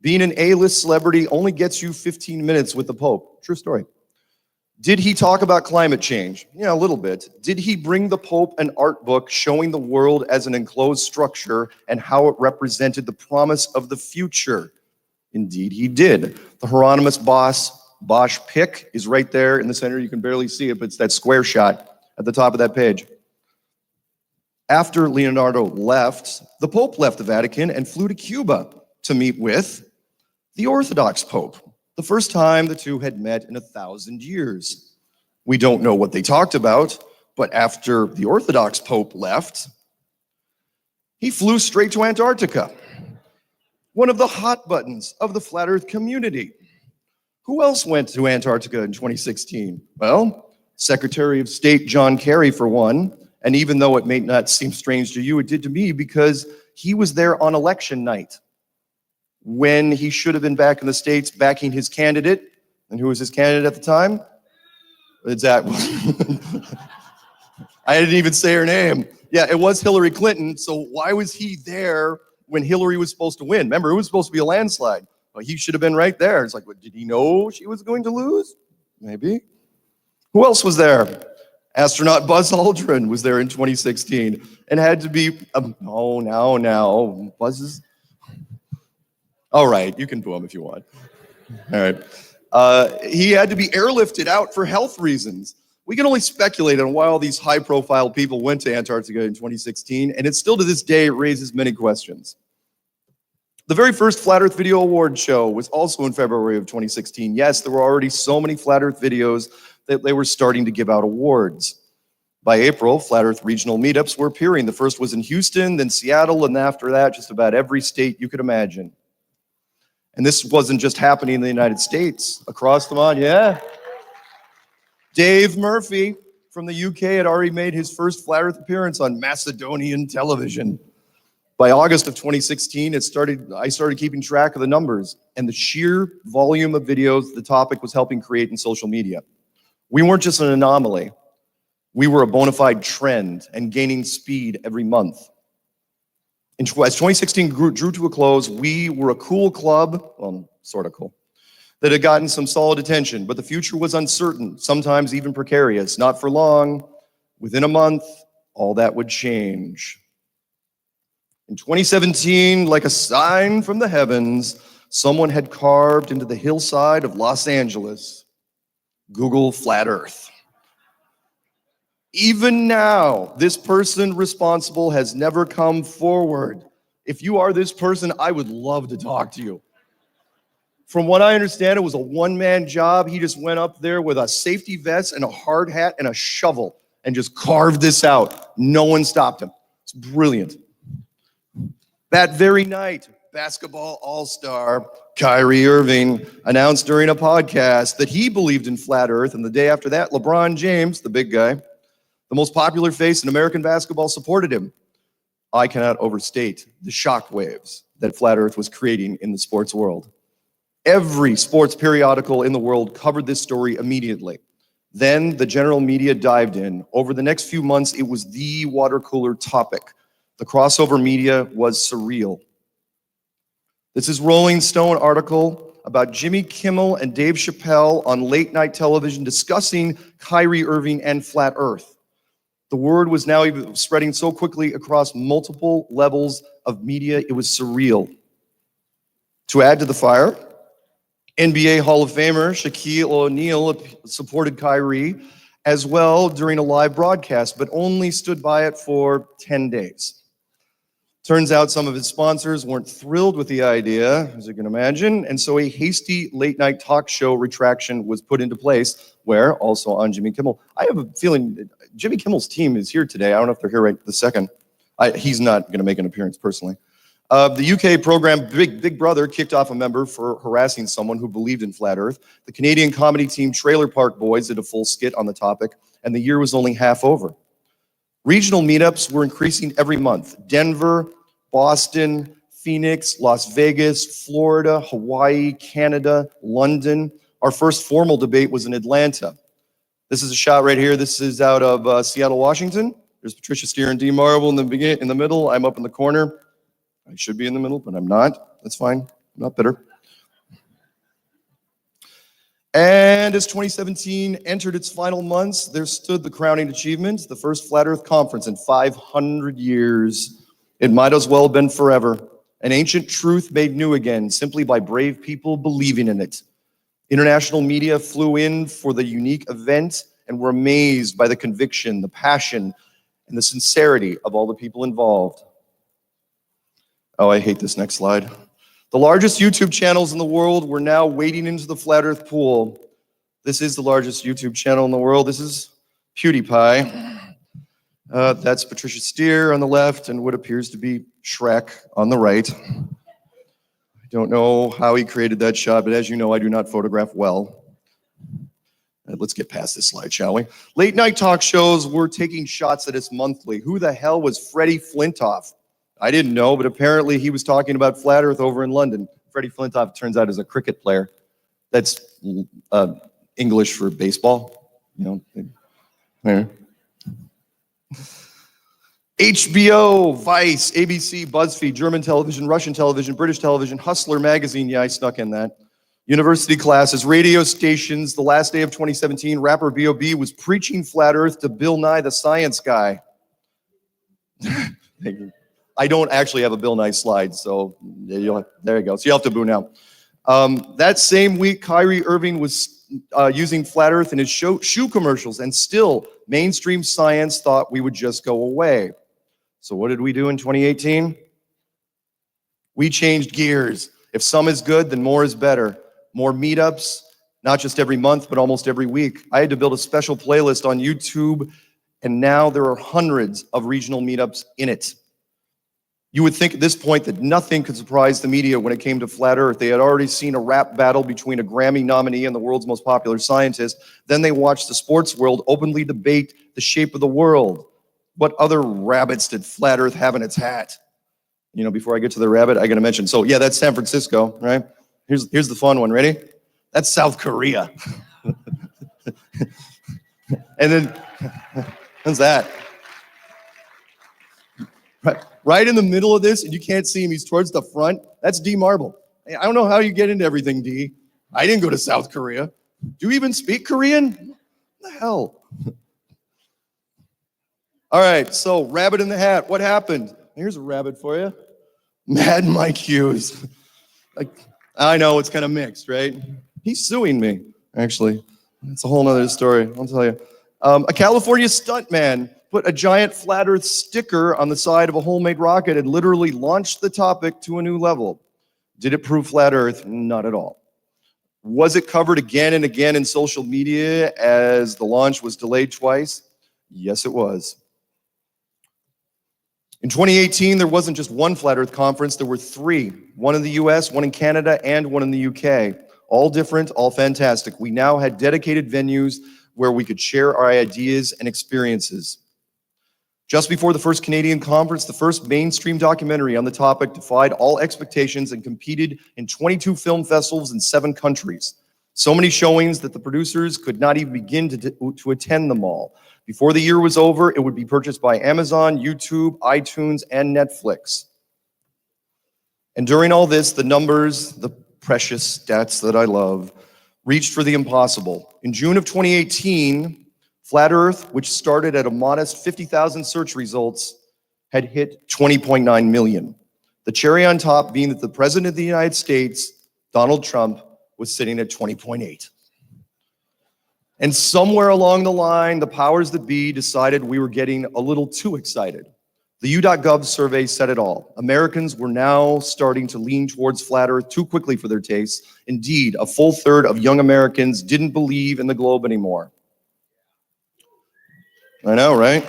Being an A-list celebrity only gets you 15 minutes with the Pope. True story. Did he talk about climate change? Yeah, a little bit. Did he bring the Pope an art book showing the world as an enclosed structure and how it represented the promise of the future? Indeed, he did. The Hieronymus Bosch pic is right there in the center. You can barely see it, but it's that square shot at the top of that page. After Leonardo left, the Pope left the Vatican and flew to Cuba to meet with the Orthodox Pope, the first time the two had met in 1,000 years. We don't know what they talked about, but after the Orthodox Pope left, he flew straight to Antarctica, one of the hot buttons of the Flat Earth community. Who else went to Antarctica in 2016? Well, Secretary of State John Kerry, for one. And even though it may not seem strange to you, it did to me because he was there on election night when he should have been back in the States backing his candidate. And who was his candidate at the time? It's that. I didn't even say her name. Yeah, it was Hillary Clinton. So why was he there when Hillary was supposed to win? Remember, it was supposed to be a landslide. Well, he should have been right there. It's like, what, did he know she was going to lose? Maybe. Who else was there? Astronaut Buzz Aldrin was there in 2016 and had to be, now, Buzz is, all right, you can boo him if you want. All right. He had to be airlifted out for health reasons. We can only speculate on why all these high-profile people went to Antarctica in 2016, and it still to this day raises many questions. The very first Flat Earth Video Award show was also in February of 2016. Yes, there were already so many Flat Earth videos that they were starting to give out awards. By April, Flat Earth regional meetups were appearing. The first was in Houston, then Seattle, and after that, just about every state you could imagine. And this wasn't just happening in the United States. Across the pond, yeah. Dave Murphy from the UK had already made his first Flat Earth appearance on Macedonian television. By August of 2016, I started keeping track of the numbers and the sheer volume of videos the topic was helping create in social media. We weren't just an anomaly. We were a bona fide trend and gaining speed every month. As 2016 drew to a close, we were a cool club, well, sort of cool, that had gotten some solid attention, but the future was uncertain, sometimes even precarious. Not for long. Within a month, all that would change. In 2017, like a sign from the heavens, someone had carved into the hillside of Los Angeles, Google Flat Earth. Even now, this person responsible has never come forward. If you are this person, I would love to talk to you. From what I understand, it was a one-man job. He just went up there with a safety vest and a hard hat and a shovel and just carved this out. No one stopped him. It's brilliant. That very night, basketball all-star Kyrie Irving announced during a podcast that he believed in Flat Earth, and the day after that, LeBron James, the big guy, The most popular face in American basketball supported him. I cannot overstate the shockwaves that Flat Earth was creating in the sports world. Every sports periodical in the world covered this story immediately. Then the general media dived in. Over the next few months, it was the water cooler topic. The crossover media was surreal. This is Rolling Stone article about Jimmy Kimmel and Dave Chappelle on late night television discussing Kyrie Irving and Flat Earth. The word was now even spreading so quickly across multiple levels of media, it was surreal. To add to the fire, NBA Hall of Famer Shaquille O'Neal supported Kyrie as well during a live broadcast, but only stood by it for 10 days. Turns out some of his sponsors weren't thrilled with the idea, as you can imagine, and so a hasty late-night talk show retraction was put into place, where, also on Jimmy Kimmel, I have a feeling Jimmy Kimmel's team is here today. I don't know if they're here right this second. He's not going to make an appearance personally. The UK program Big Brother kicked off a member for harassing someone who believed in Flat Earth. The Canadian comedy team Trailer Park Boys did a full skit on the topic, and the year was only half over. Regional meetups were increasing every month. Denver, Boston, Phoenix, Las Vegas, Florida, Hawaii, Canada, London. Our first formal debate was in Atlanta. This is a shot right here. This is out of Seattle, Washington. There's Patricia Steer and Dee Marble in the middle. I'm up in the corner. I should be in the middle, but I'm not. That's fine. I'm not bitter. And as 2017 entered its final months, there stood the crowning achievement, the first Flat Earth Conference in 500 years. It might as well have been forever. An ancient truth made new again simply by brave people believing in it. International media flew in for the unique event and were amazed by the conviction, the passion, and the sincerity of all the people involved. Oh, I hate this next slide. The largest YouTube channels in the world were now wading into the Flat Earth pool. This is the largest YouTube channel in the world. This is PewDiePie. That's Patricia Steer on the left and what appears to be Shrek on the right. I don't know how he created that shot, but as you know, I do not photograph well. Let's get past this slide, shall we? Late night talk shows were taking shots at us monthly. Who the hell was Freddie Flintoff? I didn't know, but apparently he was talking about Flat Earth over in London. Freddie Flintoff, turns out, is a cricket player. That's English for baseball. You know. HBO, Vice, ABC, BuzzFeed, German television, Russian television, British television, Hustler magazine. Yeah, I snuck in that. University classes, radio stations. The last day of 2017, rapper B.O.B. was preaching Flat Earth to Bill Nye the Science Guy. Thank you. I don't actually have a Bill Nye slide, so there you go. So you'll have to boo now. That same week, Kyrie Irving was using Flat Earth in his shoe commercials, and still, mainstream science thought we would just go away. So what did we do in 2018? We changed gears. If some is good, then more is better. More meetups, not just every month, but almost every week. I had to build a special playlist on YouTube, and now there are hundreds of regional meetups in it. You would think at this point that nothing could surprise the media when it came to Flat Earth. They had already seen a rap battle between a Grammy nominee and the world's most popular scientist. Then they watched the sports world openly debate the shape of the world. What other rabbits did Flat Earth have in its hat? You know, before I get to the rabbit, I got to mention. So yeah, that's San Francisco, right? Here's the fun one. Ready? That's South Korea. And then, what's that? Right in the middle of this, and you can't see him, he's towards the front. That's Dee Marble. I don't know how you get into everything, Dee. I didn't go to South Korea. Do you even speak Korean? What the hell? All right, so rabbit in the hat. What happened? Here's a rabbit for you. Mad Mike Hughes. I know, it's kind of mixed, right? He's suing me, actually. It's a whole nother story, I'll tell you. A California stuntman put a giant Flat Earth sticker on the side of a homemade rocket and literally launched the topic to a new level. Did it prove Flat Earth? Not at all. Was it covered again and again in social media as the launch was delayed twice? Yes, it was. In 2018, there wasn't just one Flat Earth conference, there were three. One in the US, one in Canada, and one in the UK. All different, all fantastic. We now had dedicated venues where we could share our ideas and experiences. Just before the first Canadian conference, the first mainstream documentary on the topic defied all expectations and competed in 22 film festivals in 7 countries. So many showings that the producers could not even begin to attend them all. Before the year was over, it would be purchased by Amazon, YouTube, iTunes, and Netflix. And during all this, the numbers, the precious stats that I love, reached for the impossible. In June of 2018, Flat Earth, which started at a modest 50,000 search results, had hit 20.9 million. The cherry on top being that the President of the United States, Donald Trump, was sitting at 20.8. And somewhere along the line, the powers that be decided we were getting a little too excited. The U.gov survey said it all. Americans were now starting to lean towards Flat Earth too quickly for their tastes. Indeed, a full third of young Americans didn't believe in the globe anymore. I know, right?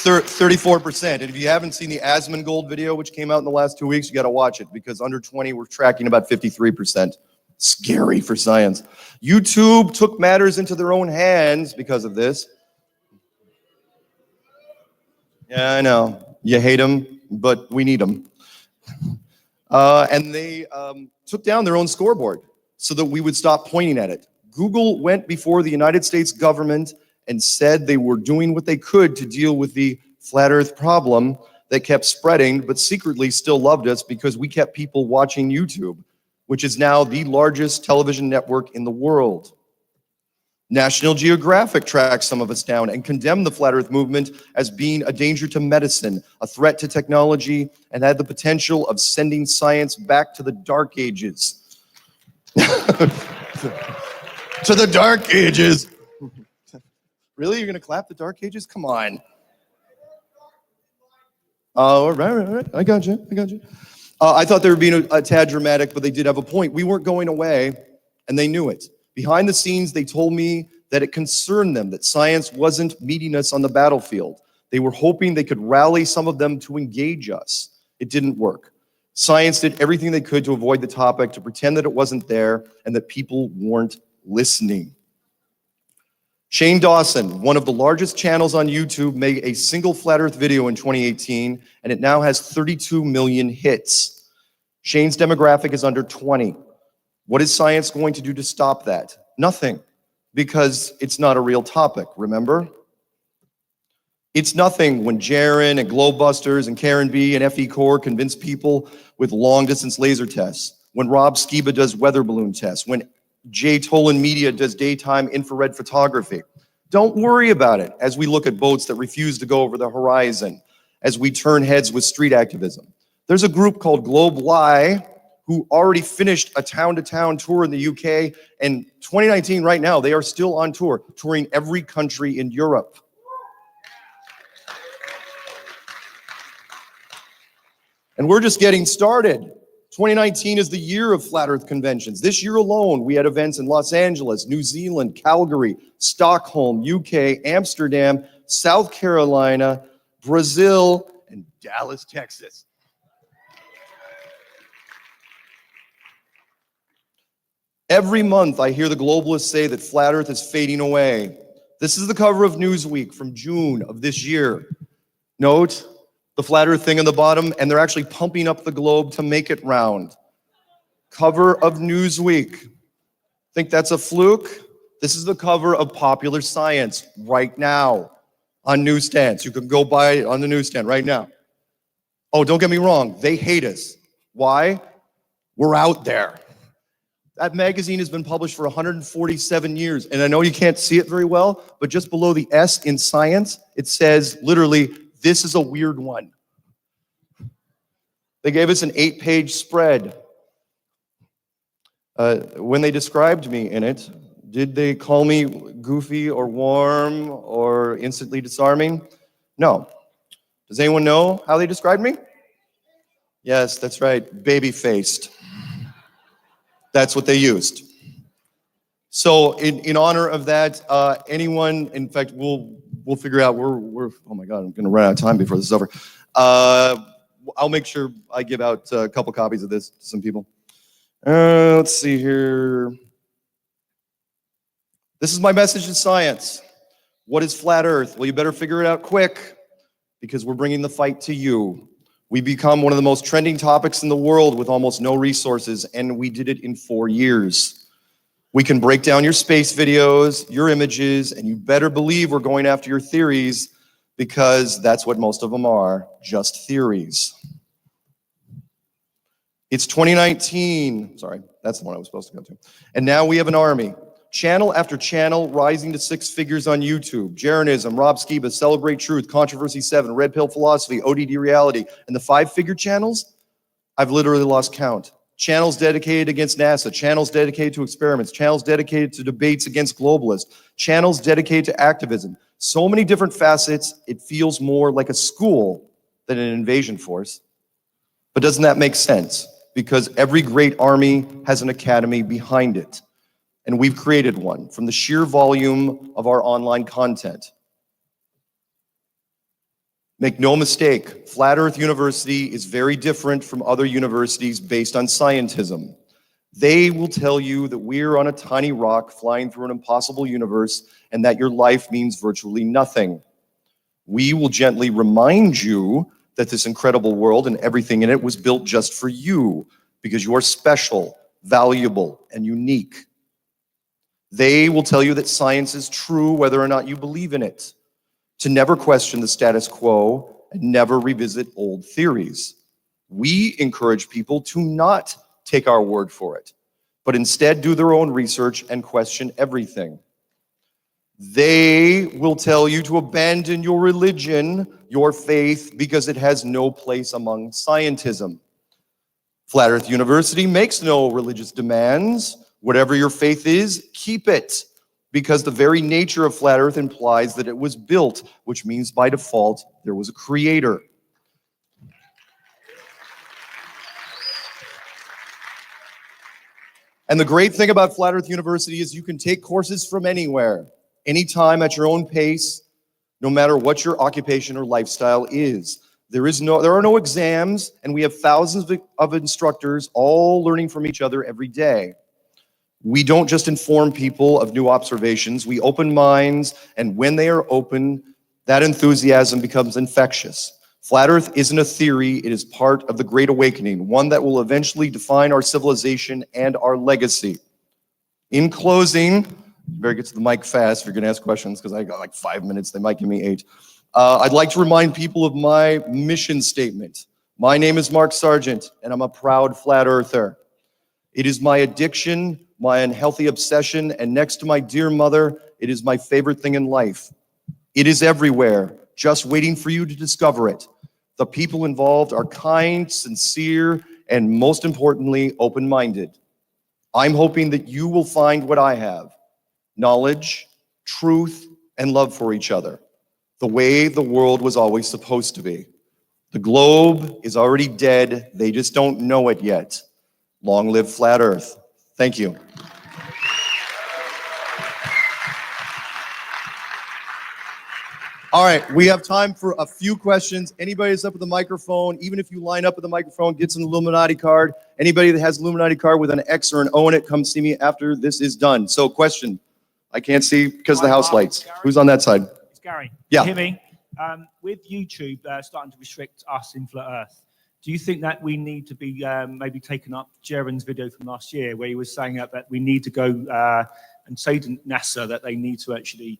34%. And if you haven't seen the Asmongold video, which came out in the last 2 weeks, you got to watch it, because under 20, we're tracking about 53%. Scary for science. YouTube took matters into their own hands because of this. Yeah, I know. You hate them, but we need them. And they took down their own scoreboard so that we would stop pointing at it. Google went before the United States government and said they were doing what they could to deal with the flat earth problem that kept spreading, but secretly still loved us because we kept people watching YouTube, which is now the largest television network in the world. National Geographic tracked some of us down and condemned the flat earth movement as being a danger to medicine, a threat to technology, and had the potential of sending science back to the dark ages. To the dark ages. Really? You're gonna clap the dark ages? Come on. Oh, right. I got you. I thought they were being a tad dramatic, but they did have a point. We weren't going away, and they knew it. Behind the scenes, they told me that it concerned them that science wasn't meeting us on the battlefield. They were hoping they could rally some of them to engage us. It didn't work. Science did everything they could to avoid the topic, to pretend that it wasn't there, and that people weren't listening. Shane Dawson, one of the largest channels on YouTube, made a single flat earth video in 2018, and it now has 32 million hits. Shane's demographic is under 20. What is science going to do to stop that? Nothing, because it's not a real topic, remember? It's nothing when Jaron and Globebusters and Karen B and FEIC convince people with long-distance laser tests, when Rob Skiba does weather balloon tests, when Jay Tolan Media does daytime infrared photography. Don't worry about it as we look at boats that refuse to go over the horizon, as we turn heads with street activism. There's a group called Globe Lie who already finished a town-to-town tour in the UK, and 2019 right now, they are still on tour, touring every country in Europe. And we're just getting started. 2019 is the year of flat earth conventions. This year alone, we had events in Los Angeles, New Zealand, Calgary, Stockholm, UK, Amsterdam, South Carolina, Brazil, and Dallas, Texas. Every month, I hear the globalists say that flat earth is fading away. This is the cover of Newsweek from June of this year. Note the flat earth thing on the bottom, and they're actually pumping up the globe to make it round. Cover of Newsweek. Think that's a fluke? This is the cover of Popular Science right now on newsstands. You can go buy it on the newsstand right now. Oh, don't get me wrong, they hate us. Why? We're out there. That magazine has been published for 147 years, and I know you can't see it very well, but just below the S in science, it says literally, this is a weird one. They gave us an 8-page spread. When they described me in it, did they call me goofy or warm or instantly disarming? No. Does anyone know how they described me? Yes, that's right, baby-faced. That's what they used. So in honor of that, anyone, in fact, we'll figure out, we're oh my God, I'm gonna run out of time before this is over. I'll make sure I give out a couple copies of this to some people. Let's see here. This is my message to science. What is flat Earth? Well, you better figure it out quick because we're bringing the fight to you. We become one of the most trending topics in the world with almost no resources, and we did it in 4 years. We can break down your space videos, your images, and you better believe we're going after your theories because that's what most of them are, just theories. It's 2019. Sorry, that's the one I was supposed to go to. And now we have an army. Channel after channel rising to 6 figures on YouTube. Jeranism, Rob Skiba, Celebrate Truth, Controversy 7, Red Pill Philosophy, ODD Reality. And the 5-figure channels, I've literally lost count. Channels dedicated against NASA, channels dedicated to experiments, channels dedicated to debates against globalists, channels dedicated to activism. So many different facets, it feels more like a school than an invasion force. But doesn't that make sense? Because every great army has an academy behind it. And we've created one from the sheer volume of our online content. Make no mistake, Flat Earth University is very different from other universities based on scientism. They will tell you that we're on a tiny rock flying through an impossible universe and that your life means virtually nothing. We will gently remind you that this incredible world and everything in it was built just for you because you are special, valuable, and unique. They will tell you that science is true whether or not you believe in it, to never question the status quo and never revisit old theories. We encourage people to not take our word for it, but instead do their own research and question everything. They will tell you to abandon your religion, your faith, because it has no place among scientism. Flat Earth University makes no religious demands. Whatever your faith is, keep it, because the very nature of Flat Earth implies that it was built, which means by default, there was a creator. And the great thing about Flat Earth University is you can take courses from anywhere, anytime, at your own pace, no matter what your occupation or lifestyle is. There are no exams, and we have thousands of instructors all learning from each other every day. We don't just inform people of new observations, we open minds, and when they are open, that enthusiasm becomes infectious. Flat Earth isn't a theory, it is part of the Great Awakening, one that will eventually define our civilization and our legacy. In closing, you better get to the mic fast if you're gonna ask questions, because I got like 5 minutes, they might give me 8. I'd like to remind people of my mission statement. My name is Mark Sargent, and I'm a proud Flat Earther. It is my addiction, my unhealthy obsession, and next to my dear mother, it is my favorite thing in life. It is everywhere, just waiting for you to discover it. The people involved are kind, sincere, and most importantly, open-minded. I'm hoping that you will find what I have: knowledge, truth, and love for each other, the way the world was always supposed to be. The globe is already dead, they just don't know it yet. Long live Flat Earth. Thank you. All right, we have time for a few questions. Anybody that's up at the microphone, even if you line up at the microphone, gets an Illuminati card. Anybody that has an Illuminati card with an X or an O in it, come see me after this is done. So question, I can't see because of the house lights. Who's on that side? It's Gary. Yeah. Can you hear me? With YouTube starting to restrict us in Flat Earth, do you think that we need to be maybe taking up Jaren's video from last year where he was saying that we need to go and say to NASA that they need to actually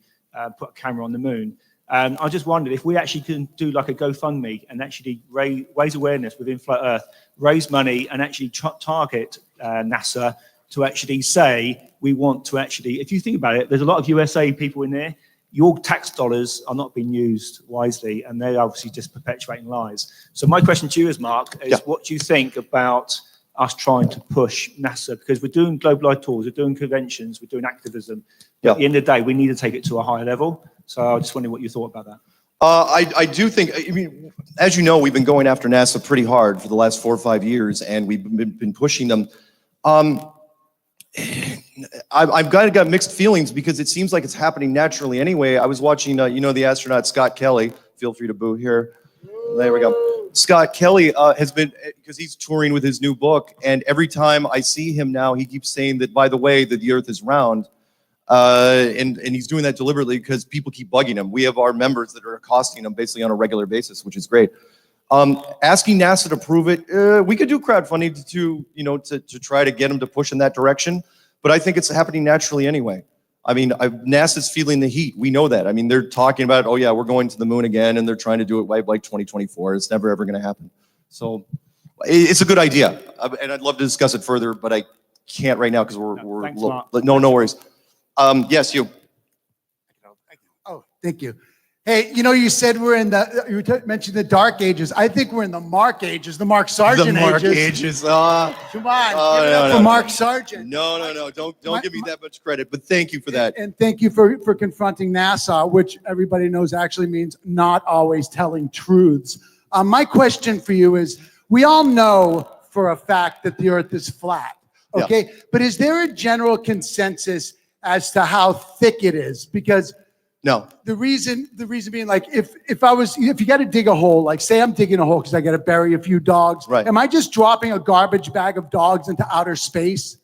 put a camera on the moon? I just wondered if we actually can do like a GoFundMe and actually raise awareness within Flat Earth, raise money and actually target NASA to actually say we want to actually, if you think about it, there's a lot of USA people in there. Your tax dollars are not being used wisely, and they're obviously just perpetuating lies. So my question to you is, Mark, is what do you think about us trying to push NASA? Because we're doing globalized tours, we're doing conventions, we're doing activism. But at the end of the day, we need to take it to a higher level. So I just wondering what you thought about that. I do think, I mean, as you know, we've been going after NASA pretty hard for the last 4 or 5 years, and we've been pushing them. I've kind of got mixed feelings because it seems like it's happening naturally anyway. I was watching, you know, the astronaut Scott Kelly. Feel free to boo here. There we go. Scott Kelly has been, because he's touring with his new book, and every time I see him now, he keeps saying that, by the way, that the Earth is round. And he's doing that deliberately because people keep bugging him. We have our members that are accosting him basically on a regular basis, which is great. Asking NASA to prove it, we could do crowdfunding to try to get him to push in that direction, but I think it's happening naturally anyway. I mean, NASA's feeling the heat. We know that. I mean, they're talking about, oh yeah, we're going to the moon again, and they're trying to do it by like 2024. It's never ever going to happen. So it's a good idea, and I'd love to discuss it further, but I can't right now because we're Thanks, low. Mark. No worries. Yes, you. Oh, thank you. Hey, you said you mentioned the dark ages. I think we're in the Mark ages, the Mark Sargent ages. Come on, give it up for Mark Sargent. No. Don't give me that much credit, but thank you for that. And thank you for confronting NASA, which everybody knows actually means not always telling truths. My question for you is, we all know for a fact that the Earth is flat, okay? Yeah. But is there a general consensus as to how thick it is? Because no. The reason being, like, if you got to dig a hole, like say I'm digging a hole because I got to bury a few dogs. Right. Am I just dropping a garbage bag of dogs into outer space?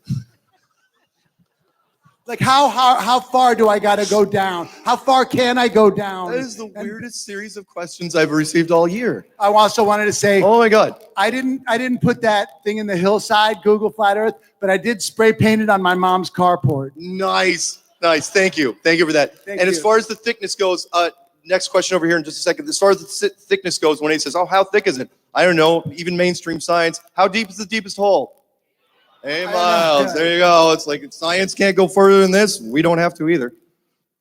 Like how far do I got to go down? How far can I go down? That is the weirdest series of questions I've received all year. I also wanted to say, oh my God, I didn't put that thing in the hillside, Google Flat Earth, but I did spray paint it on my mom's carport. Nice. Thank you for that. Thank and you. As far as the thickness goes, next question over here in just a second. As far as the thickness goes, when he says, "Oh, how thick is it?" I don't know. Even mainstream science. How deep is the deepest hole? 8 miles. There you go. It's like if science can't go further than this, we don't have to either.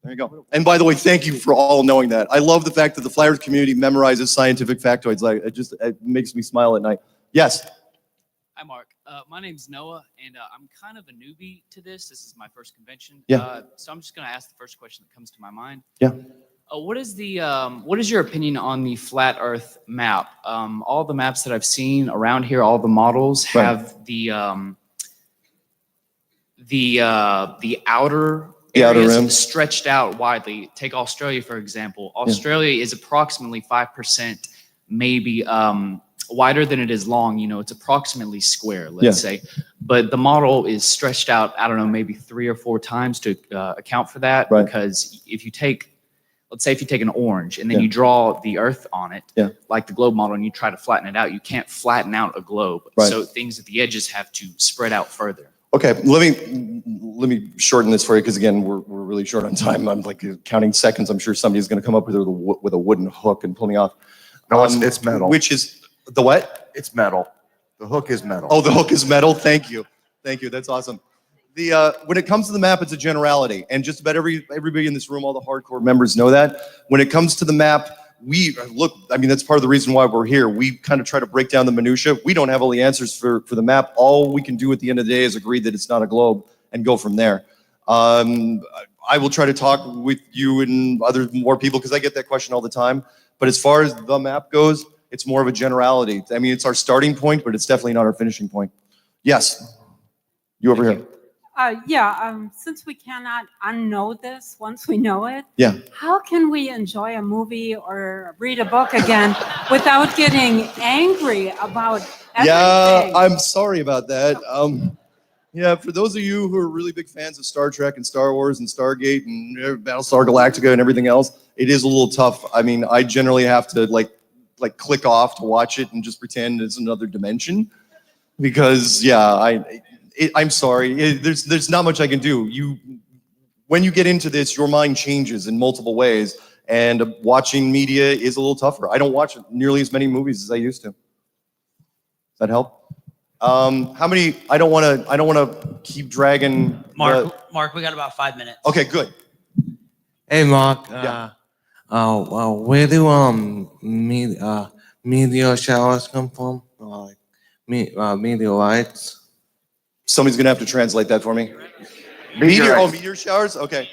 There you go. And by the way, thank you for all knowing that. I love the fact that the Flat Earth community memorizes scientific factoids. Like it makes me smile at night. Yes. Hi, Mark. My name's Noah, and I'm kind of a newbie to this. This is my first convention. Yeah. So I'm just going to ask the first question that comes to my mind. Yeah. What is your opinion on the flat Earth map? All the maps that I've seen around here, all the models have the outer areas rim stretched out widely. Take Australia, for example. Australia is approximately 5%, maybe wider than it is long. It's approximately square, let's say, but the model is stretched out, I don't know, maybe 3 or 4 times to account for that. Right. Because if you take, let's say if you take an orange and then you draw the Earth on it, like the globe model, and you try to flatten it out, you can't flatten out a globe. Right. So things at the edges have to spread out further. Okay, let me shorten this for you because again, we're really short on time. I'm like counting seconds. I'm sure somebody's going to come up with a wooden hook and pull me off. No, it's metal. Which is the what? It's metal. The hook is metal. Oh, the hook is metal. Thank you. That's awesome. When it comes to the map, it's a generality, and just about everybody in this room, all the hardcore members know that. When it comes to the map, that's part of the reason why we're here. We kind of try to break down the minutia. We don't have all the answers for the map. All we can do at the end of the day is agree that it's not a globe and go from there. I will try to talk with you and more people because I get that question all the time. But as far as the map goes, it's more of a generality. I mean, it's our starting point, but it's definitely not our finishing point. Yes, you over here. Since we cannot unknow this once we know it, how can we enjoy a movie or read a book again without getting angry about everything? Yeah, I'm sorry about that. For those of you who are really big fans of Star Trek and Star Wars and Stargate and Battlestar Galactica and everything else, it is a little tough. I mean, I generally have to like click off to watch it and just pretend it's another dimension because I'm sorry. There's not much I can do. When you get into this, your mind changes in multiple ways, and watching media is a little tougher. I don't watch nearly as many movies as I used to. Does that help? How many? I don't want to keep dragging. Mark, we got about 5 minutes. Okay, good. Hey, Mark. Where do meteor showers come from? Like meteorites? Somebody's gonna have to translate that for me. Meteor showers. Okay.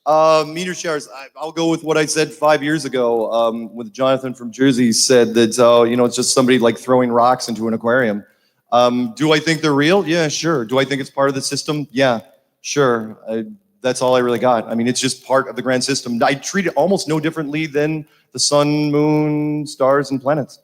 Meteor showers. I'll go with what I said 5 years ago. With Jonathan from Jersey said that it's just somebody like throwing rocks into an aquarium. Do I think they're real? Yeah, sure. Do I think it's part of the system? Yeah, sure. That's all I really got. I mean, it's just part of the grand system. I treat it almost no differently than the sun, moon, stars, and planets.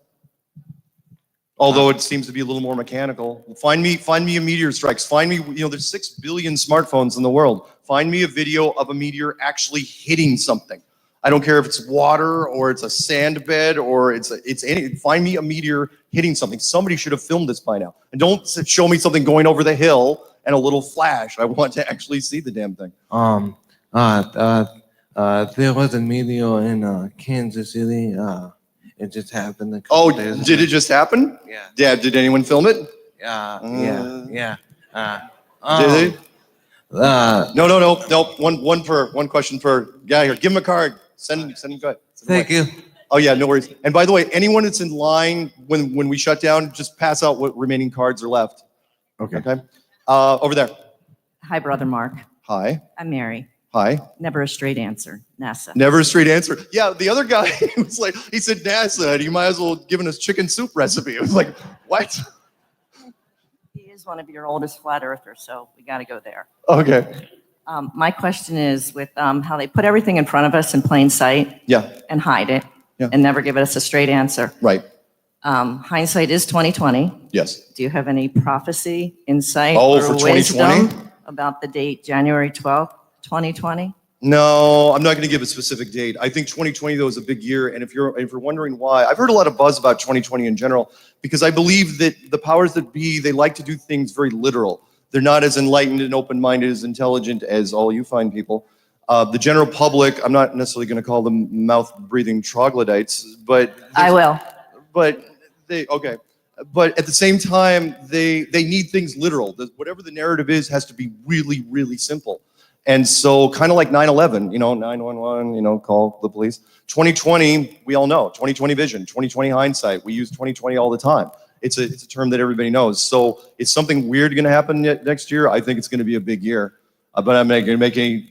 Although it seems to be a little more mechanical. Find me a meteor strikes. Find me, there's 6 billion smartphones in the world. Find me a video of a meteor actually hitting something. I don't care if it's water or it's a sand bed or it's any. Find me a meteor hitting something. Somebody should have filmed this by now. And don't show me something going over the hill and a little flash. I want to actually see the damn thing. There was a meteor in Kansas City. It just happened a couple days ago. Did it just happen? Yeah. Yeah. Did anyone film it? Yeah. Did they? No. One question per. Yeah, here. Give him a card. Send him. Go ahead. Thank you. Oh yeah, no worries. And by the way, anyone that's in line when we shut down, just pass out what remaining cards are left. Okay. Okay. Over there. Hi, Brother Mark. Hi. I'm Mary. Hi. Never a straight answer. NASA. Never a straight answer. Yeah, the other guy was like, he said NASA. You might as well have given us chicken soup recipe. It was like, what? He is one of your oldest flat earthers, so we got to go there. Okay. My question is with how they put everything in front of us in plain sight Yeah. and hide it Yeah. and never give us a straight answer. Right. Hindsight is 2020. Yes. Do you have any prophecy, insight, Oh, or for 2020? wisdom about the date January 12th, 2020? No, I'm not going to give a specific date. I think 2020 though is a big year, and if you're wondering why, I've heard a lot of buzz about 2020 in general because I believe that the powers that be, they like to do things very literal. They're not as enlightened and open-minded, as intelligent as all you fine people. The general public, I'm not necessarily going to call them mouth-breathing troglodytes, but I will. But But at the same time, they need things literal. Whatever the narrative is has to be really, really simple. And so kind of like 9/11, 911, call the police. 2020, we all know, 2020 vision, 2020 hindsight. We use 2020 all the time. It's a term that everybody knows. So is something weird going to happen next year? I think it's going to be a big year. But I'm not going to make any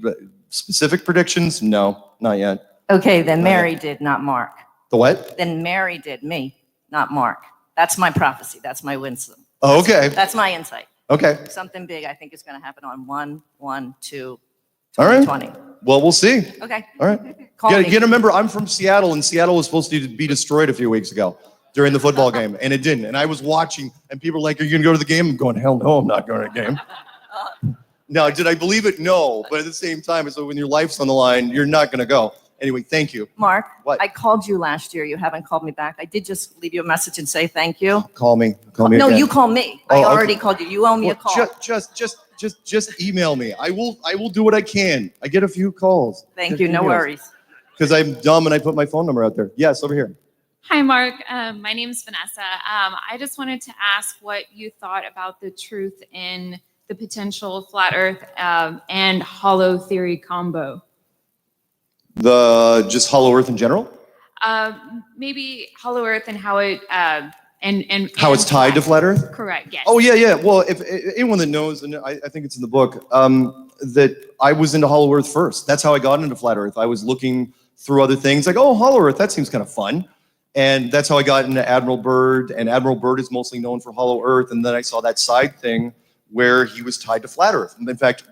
specific predictions. No, not yet. Okay, then Mary did, not Mark. The what? Then Mary did, me, not Mark. That's my prophecy. That's my wisdom. Oh, okay. That's my insight. Okay. Something big I think is going to happen on 1/1/2/2020. All right. Well, we'll see. Okay. All right. You got to remember, I'm from Seattle, and Seattle was supposed to be destroyed a few weeks ago during the football game, and it didn't. And I was watching, and people were like, "Are you going to go to the game?" I'm going, "Hell no, I'm not going to the game." Now, did I believe it? No. But at the same time, so when your life's on the line, you're not going to go. Anyway, thank you. Mark, What? I called you last year. You haven't called me back. I did just leave you a message and say thank you. Call me. No, again. you call me. Oh, I okay. already called you. You owe me a call. Just email me. I will do what I can. I get a few calls. Thank you. No worries. Because I'm dumb and I put my phone number out there. Yes, over here. Hi, Mark. My name's Vanessa. I just wanted to ask what you thought about the truth in the potential flat Earth and hollow theory combo. Just hollow Earth in general? Maybe hollow Earth and how it and How it's tied to flat Earth? Correct. Yes. Oh yeah. Well, if anyone that knows, and I think it's in the book, that I was into hollow Earth first. That's how I got into flat Earth. I was looking through other things like, oh, hollow Earth, that seems kind of fun. And that's how I got into Admiral Byrd. And Admiral Byrd is mostly known for hollow Earth. And then I saw that side thing where he was tied to flat Earth. And in fact,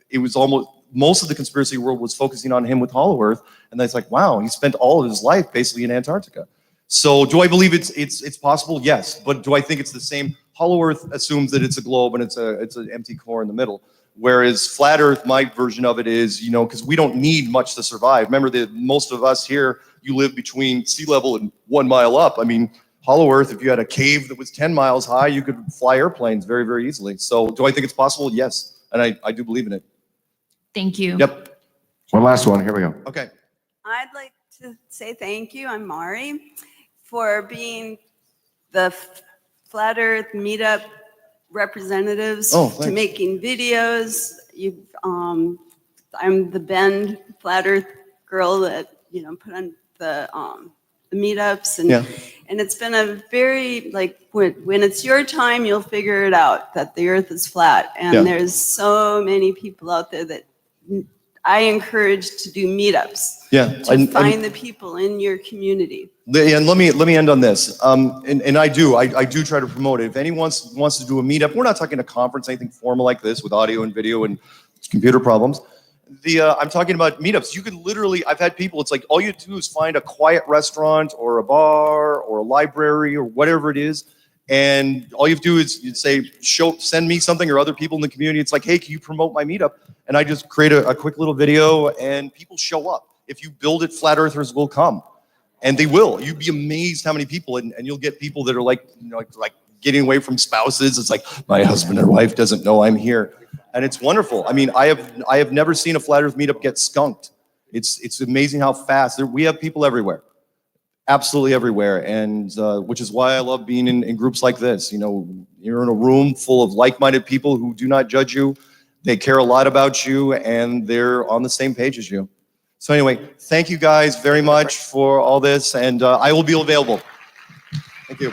it was most of the conspiracy world was focusing on him with hollow Earth. And that's like, wow, he spent all of his life basically in Antarctica. So do I believe it's possible? Yes. But do I think it's the same? Hollow Earth assumes that it's a globe and it's an empty core in the middle. Whereas flat Earth, my version of it is, because we don't need much to survive. Remember that most of us here, you live between sea level and 1 mile up. I mean, hollow Earth, if you had a cave that was 10 miles high, you could fly airplanes very, very easily. So do I think it's possible? Yes. And I do believe in it. Thank you. Yep. One last one. Here we go. Okay. I'd like to say thank you. I'm Mari for being the Flat Earth Meetup representatives to making videos. I'm the Bend Flat Earth girl that put on the meetups and it's been a very when it's your time, you'll figure it out that the Earth is flat, and there's so many people out there that I encourage to do meetups. To find the people in your community. And let me end on this. And I do try to promote it. If anyone wants to do a meetup, we're not talking a conference, anything formal like this with audio and video and computer problems. I'm talking about meetups. You can literally, I've had people, it's like all you do is find a quiet restaurant or a bar or a library or whatever it is, And all you have to do is you'd say, send me something, or other people in the community. It's like, hey, can you promote my meetup? And I just create a quick little video, and people show up. If you build it, flat earthers will come. And they will. You'd be amazed how many people, and you'll get people that are like, you know, like getting away from spouses. It's like, my husband or wife doesn't know I'm here. And it's wonderful. I mean, I have never seen a flat earth meetup get skunked. It's amazing how fast. We have people everywhere. Absolutely everywhere. And which is why I love being in groups like this. You know, you're in a room full of like-minded people who do not judge you. They care a lot about you, and they're on the same page as you. So anyway, thank you guys very much for all this, and I will be available. Thank you.